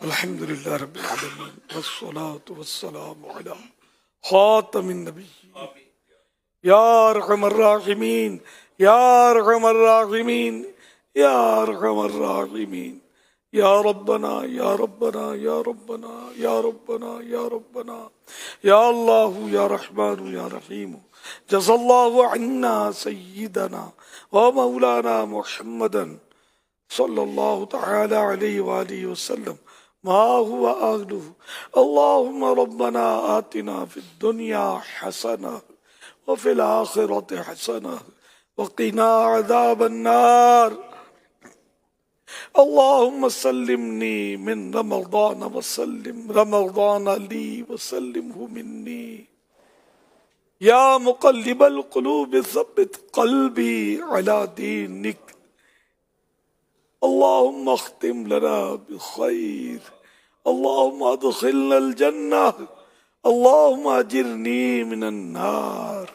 الحمد للہ رب العالمین والصلاة والسلام علی خاتم النبیین یا ارحم الراحمین یا ارحم الراحمین یا ارحم الراحمین یا ربنا یا ربنا یا ربنا یا ربنا یا ربنا یا اللہ یا رحمان یا رحیم جزا اللہ عنا سیدنا و مولانا محمدا صلی اللہ تعالی علیہ وآلہ وسلم ما هو أهله اللهم ربنا آتنا في الدنيا حسنة وفي الآخرة حسنة وقنا عذاب النار اللهم سلمني من رمضان وسلم رمضان لي وسلمه مني يا مقلب القلوب ثبت قلبي على دينك اللهم اختم لنا بخير اللهم ادخلنا الجنة اللهم اجرني من النار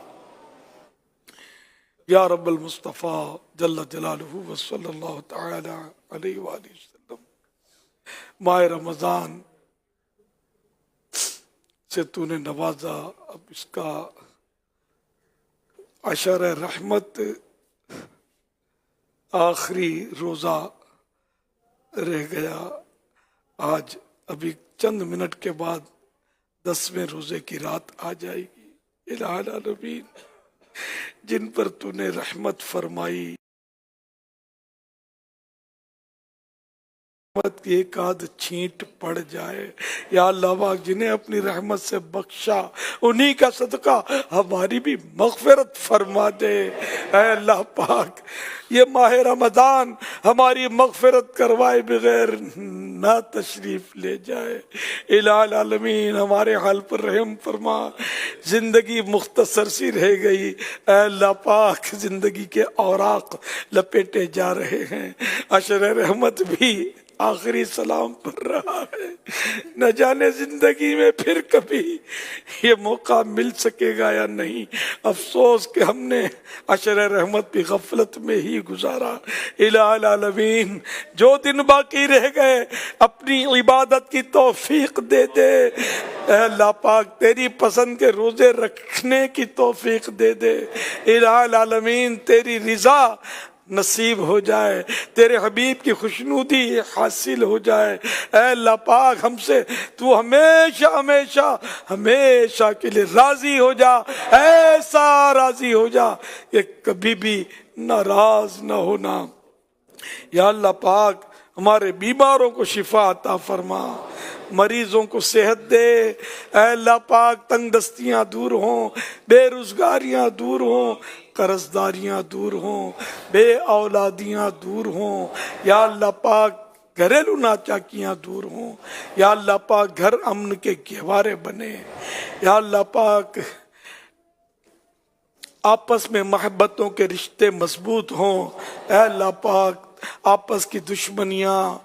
یا رب المصطفیٰ جل جلالہ وصلی اللہ تعالی علیہ وآلہ وسلم، ماہ رمضان سے تو نے نوازا، اب اس کا عشر رحمت آخری روزہ رہ گیا۔ آج ابھی چند منٹ کے بعد 10ویں روزے کی رات آ جائے گی۔ الہ العالمین جن پر تو نے رحمت فرمائی، رحمت کی ایک آدھ چھینٹ پڑ جائے یا اللہ پاک جنہیں اپنی رحمت سے بخشا انہی کا صدقہ ہماری بھی مغفرت فرما دے۔ اے اللہ پاک یہ ماہ رمضان ہماری مغفرت کروائے بغیر نہ تشریف لے جائے۔ الہ العالمین ہمارے حال پر رحم فرما، زندگی مختصر سی رہ گئی، اے اللہ پاک زندگی کے اوراق لپیٹے جا رہے ہیں، عشر رحمت بھی آخری سلام پر رہا ہے، نہ جانے زندگی میں پھر کبھی یہ موقع مل سکے گا یا نہیں۔ افسوس کہ ہم نے عشر رحمت بھی غفلت میں ہی گزارا۔ الہ العالمین جو دن باقی رہ گئے اپنی عبادت کی توفیق دے دے، اے اللہ پاک تیری پسند کے روزے رکھنے کی توفیق دے دے۔ الہ العالمین تیری رضا نصیب ہو جائے، تیرے حبیب کی خوشنودی حاصل ہو جائے۔ اے اللہ پاک ہم سے تو ہمیشہ ہمیشہ ہمیشہ کے لیے راضی ہو جا، ایسا راضی ہو جا کہ کبھی بھی ناراض نہ ہونا۔ یا اللہ پاک ہمارے بیماروں کو شفا عطا فرما، مریضوں کو صحت دے۔ اے اللہ پاک تنگ دستیاں دور ہوں، بے روزگاریاں دور ہوں، قرضداریاں دور ہوں، بے اولادیاں دور ہوں۔ یا اللہ پاک گھریلو ناچاکیاں دور ہوں۔ یا اللہ پاک گھر امن کے گہوارے بنے۔ یا اللہ پاک آپس میں محبتوں کے رشتے مضبوط ہوں۔ اے اللہ پاک آپس کی دشمنیاں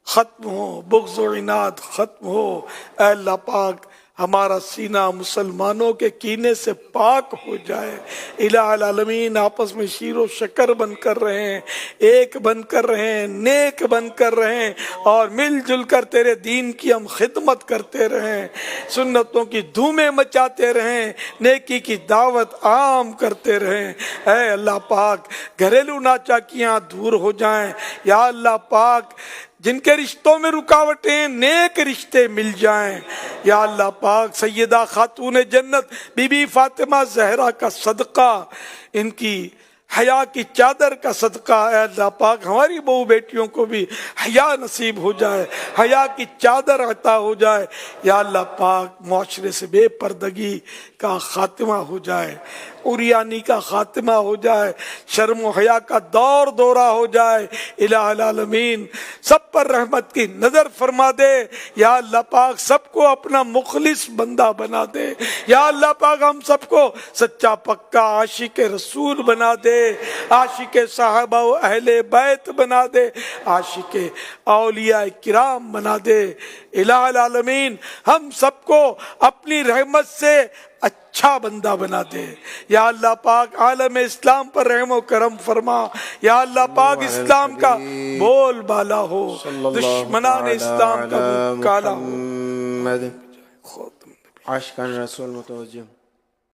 ختم ہو، بغض و عناد ختم ہو۔ اے اللہ پاک ہمارا سینہ مسلمانوں کے کینے سے پاک ہو جائے۔ الہ العالمین آپس میں شیر و شکر بن کر رہیں، ایک بن کر رہیں، نیک بن کر رہیں، اور مل جل کر تیرے دین کی ہم خدمت کرتے رہیں، سنتوں کی دھومیں مچاتے رہیں، نیکی کی دعوت عام کرتے رہیں۔ اے اللہ پاک گھریلو ناچاکیاں دور ہو جائیں۔ یا اللہ پاک جن کے رشتوں میں رکاوٹیں نیک رشتے مل جائیں۔ یا اللہ پاک سیدہ خاتون جنت بی بی فاطمہ زہرا کا صدقہ، ان کی حیا کی چادر کا صدقہ، اے اللہ پاک ہماری بہو بیٹیوں کو بھی حیا نصیب ہو جائے، حیا کی چادر عطا ہو جائے۔ یا اللہ پاک معاشرے سے بے پردگی کا خاتمہ ہو جائے، عریانی کا خاتمہ ہو جائے، شرم و حیا کا دور دورہ ہو جائے۔ الہ العالمین سب پر رحمت کی نظر فرما دے۔ یا اللہ پاک سب کو اپنا مخلص بندہ بنا دے۔ یا اللہ پاک ہم سب کو سچا پکا عاشق رسول بنا دے، عاشق صحابہ و اہل بیت بنا دے، عاشق اولیاء کرام بنا دے۔ الہ العالمین ہم سب کو اپنی رحمت سے اچھا بندہ بنا دے. یا اللہ پاک عالم اسلام پر رحم و کرم فرما. یا اللہ پاک اسلام کا بول بالا ہو, دشمنان اسلام کا منہ کالا ہو. عاشقان رسول متوجہ.